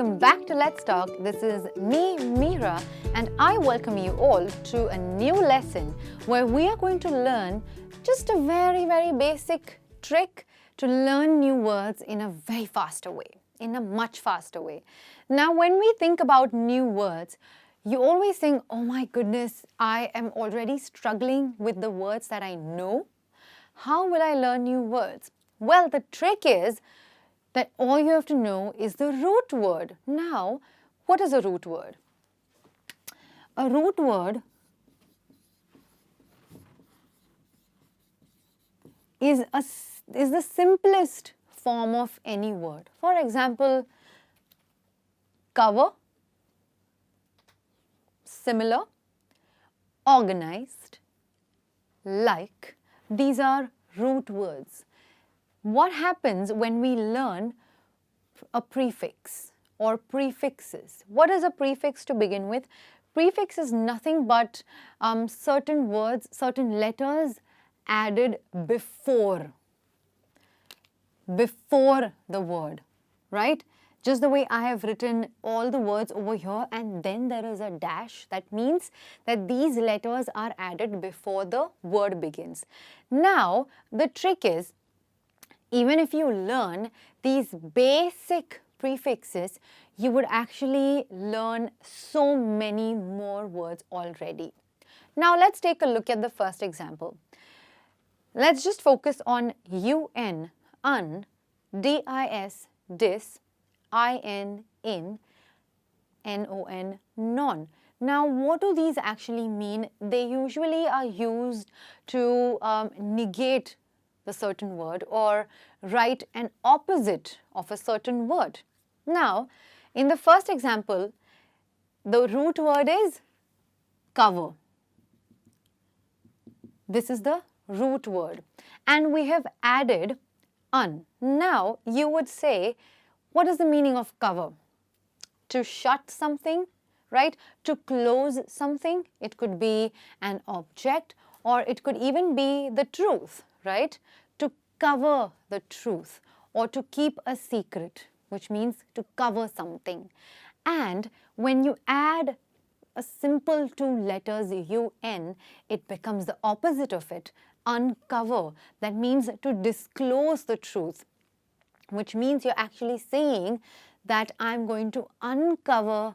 welcome back to Let's Talk. This is me, Meera, and I welcome you all to a new lesson where we are going to learn just a very basic trick to learn new words in a very faster way, in a much faster way. Now, when we think about new words, you always think, oh my goodness, I am already struggling with the words that I know. How will I learn new words? Well, the trick is that all you have to know is the root word. Now, what is a root word? A root word is the simplest form of any word. For example, cover, similar, organized, like. These are root words. What happens when we learn a prefix or prefixes? What is a prefix to begin with? Prefix is nothing but certain words, certain letters added before the word, right? Just the way I have written all the words over here and then there is a dash. That means that these letters are added before the word begins. Now, the trick is, even if you learn these basic prefixes, you would actually learn so many more words already. Now, let's take a look at the first example. Let's just focus on UN, un, dis, dis, in, non, non. Now, what do these actually mean? They usually are used to negate the certain word or write an opposite of a certain word. Now, in the first example, the root word is cover. This is the root word. And we have added un. Now, you would say, what is the meaning of cover? To shut something, right? To close something. It could be an object or it could even be the truth, right? To cover the truth or to keep a secret, which means to cover something. And when you add a simple two letters UN, it becomes the opposite of it, uncover. That means to disclose the truth, which means you're actually saying that I'm going to uncover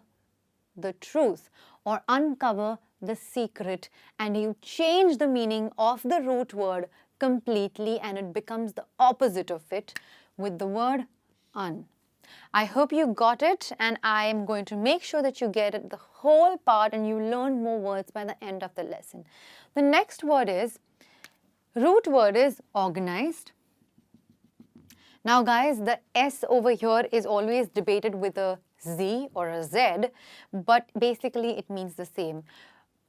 the truth or uncover the secret, and you change the meaning of the root word completely and it becomes the opposite of it with the word un. I hope you got it, and I am going to make sure that you get it the whole part and you learn more words by the end of the lesson. The next word is, root word is organized. Now guys, the S over here is always debated with a Z or a Z, but basically it means the same.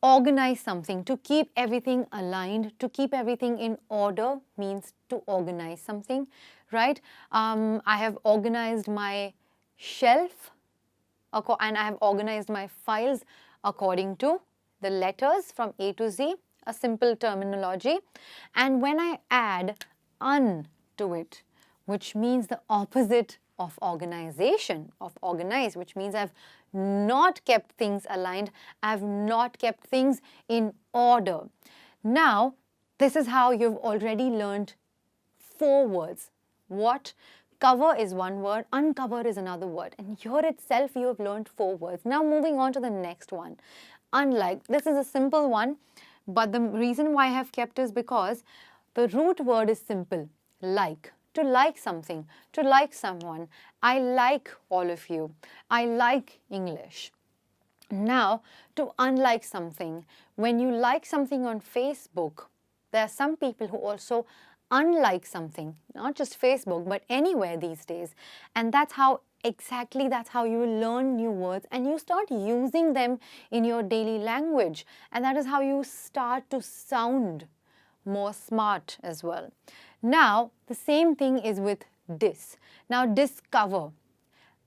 Organize something, to keep everything aligned, to keep everything in order means to organize something, right? I have organized my shelf and I have organized my files according to the letters from A to Z, a simple terminology. And when I add un to it, which means the opposite of organization, of organize, which means I've not kept things aligned, I've not kept things in order. Now, this is how you've already learned 4 words. What? Cover is one word, uncover is another word. And here itself you have learned 4 words. Now moving on to the next one. Unlike. This is a simple one, but the reason why I have kept is because the root word is simple, like. To like something, to like someone. I like all of you. I like English. Now, to unlike something. When you like something on Facebook, there are some people who also unlike something, not just Facebook, but anywhere these days. And that's how you learn new words and you start using them in your daily language. And that is how you start to sound more smart as well. Now, the same thing is with dis. Now, discover.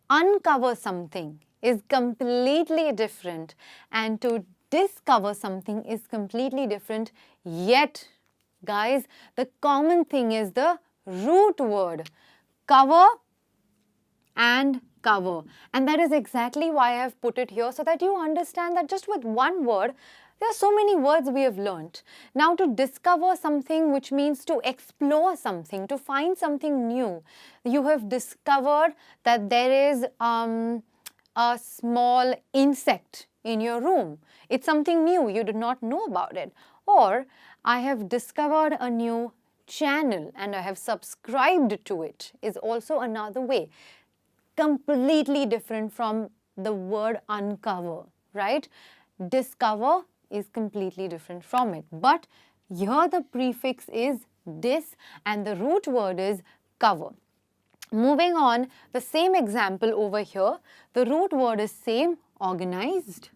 Uncover something is completely different, and to discover something is completely different. Yet, guys, the common thing is the root word. Cover and cover. And that is exactly why I have put it here, so that you understand that just with one word, there are so many words we have learnt. Now, to discover something, which means to explore something, to find something new, you have discovered that there is a small insect in your room. It's something new, you did not know about it. Or, I have discovered a new channel and I have subscribed to it, is also another way. Completely different from the word uncover, right? Discover is completely different from it. But here the prefix is dis and the root word is cover. Moving on, the same example over here, the root word is same, organized,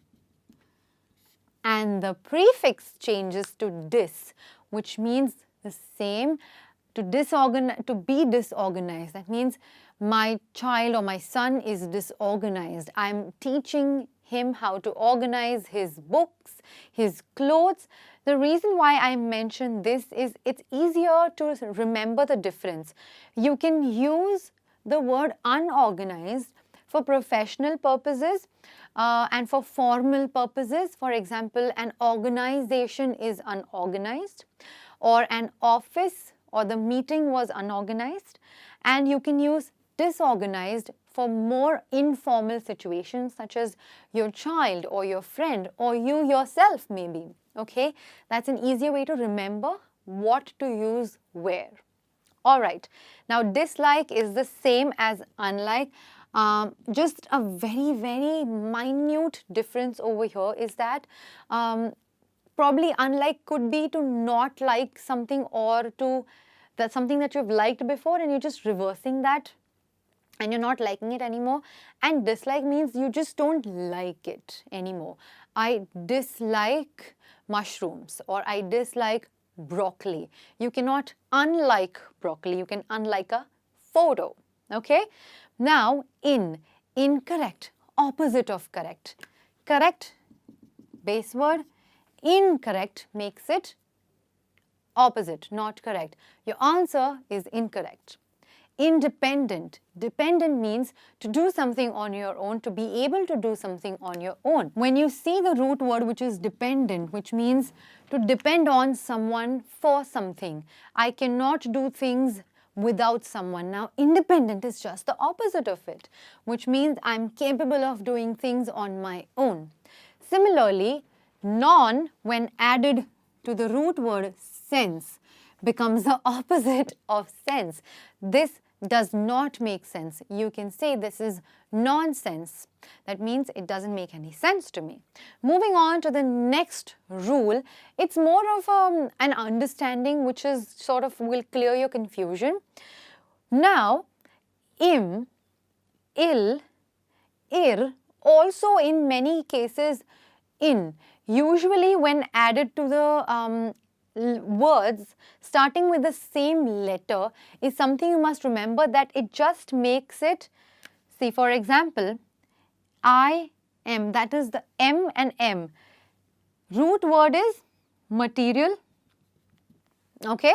and the prefix changes to dis, which means the same, to be disorganized. That means my child or my son is disorganized. I'm teaching him how to organize his books, his clothes. The reason why I mention this is it's easier to remember the difference. You can use the word unorganized for professional purposes and for formal purposes. For example, an organization is unorganized, or an office or the meeting was unorganized. And you can use disorganized for more informal situations, such as your child or your friend or you yourself maybe. Okay, that's an easier way to remember what to use where. Alright, now dislike is the same as unlike. Just a very, very minute difference over here is that probably unlike could be to not like something, or to that's something that you've liked before and you're just reversing that and you're not liking it anymore. And dislike means you just don't like it anymore. I dislike mushrooms, or I dislike broccoli. You cannot unlike broccoli, you can unlike a photo. Okay? Now, incorrect, opposite of correct. Correct, base word. Incorrect makes it opposite, not correct. Your answer is incorrect. Independent. Dependent means to do something on your own, to be able to do something on your own. When you see the root word which is dependent, which means to depend on someone for something. I cannot do things without someone. Now, independent is just the opposite of it, which means I'm capable of doing things on my own. Similarly, non, when added to the root word sense, becomes the opposite of sense. This does not make sense. You can say this is nonsense. That means it doesn't make any sense to me. Moving on to the next rule, it's more of an understanding which is sort of will clear your confusion. Now, im, il, ir, also in many cases in. Usually when added to the words starting with the same letter is something you must remember, that it just makes it, see for example, I am, that is the M and M. Root word is material, okay.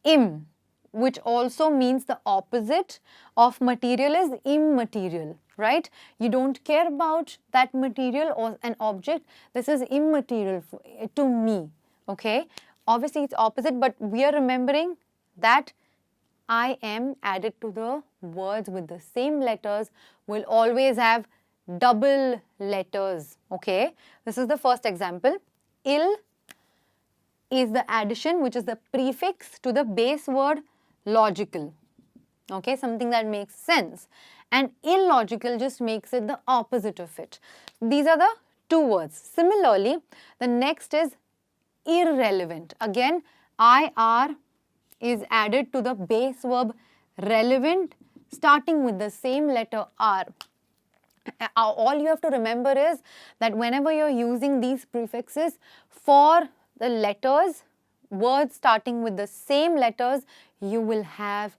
Im, which also means the opposite of material, is immaterial, right? You don't care about that material or an object. This is immaterial to me, okay. Obviously, it's opposite, but we are remembering that I am added to the words with the same letters will always have double letters, okay. This is the first example. Il is the addition, which is the prefix to the base word logical, okay, something that makes sense. And illogical just makes it the opposite of it. These are the two words. Similarly, the next is irrelevant. Again, IR is added to the base verb relevant, starting with the same letter R. All you have to remember is that whenever you're using these prefixes for the letters, words starting with the same letters, you will have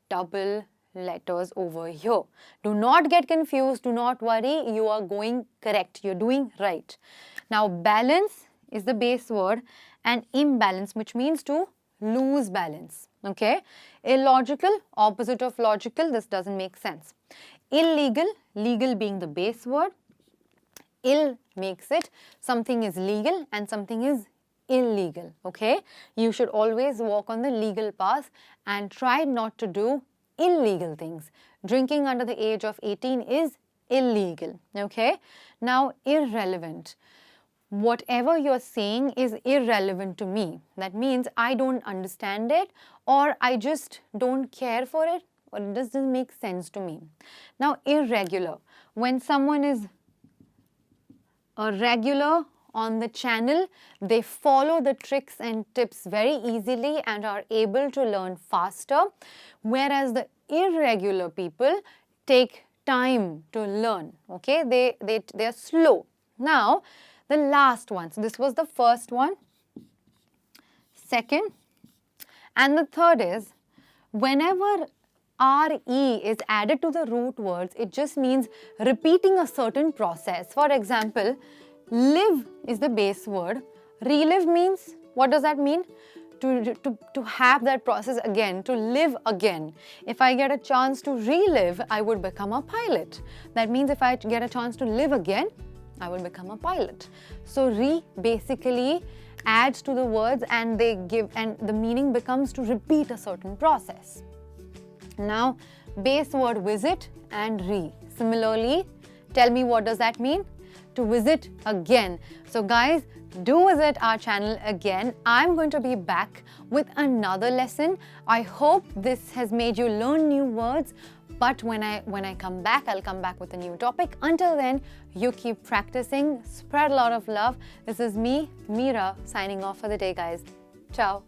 double letters over here. Do not get confused, do not worry, you are going correct, you're doing right. Now, balance is the base word, and imbalance, which means to lose balance, okay. Illogical, opposite of logical, this doesn't make sense. illegal, legal being the base word. Ill makes it something is legal and something is illegal, okay? You should always walk on the legal path and try not to do illegal things. Drinking under the age of 18 is illegal, okay? Now, irrelevant. Whatever you're saying is irrelevant to me. That means I don't understand it, or I just don't care for it, or it doesn't make sense to me. Now, irregular. When someone is a regular on the channel, they follow the tricks and tips very easily and are able to learn faster, whereas the irregular people take time to learn, okay? They are slow. Now, the last one. So this was the first one, second, and the third is whenever RE is added to the root words, it just means repeating a certain process. For example, live is the base word. Relive means, what does that mean? To have that process again, to live again. If I get a chance to relive, I would become a pilot. That means if I get a chance to live again, I would become a pilot. So re basically adds to the words and they give, and the meaning becomes to repeat a certain process. Now, base word visit and re. Similarly, tell me what does that mean? To visit again. So guys, do visit our channel again. I'm going to be back with another lesson. I hope this has made you learn new words. But when I come back, I'll come back with a new topic. Until then, you keep practicing, spread a lot of love. This is me, Meera, signing off for the day, guys. Ciao.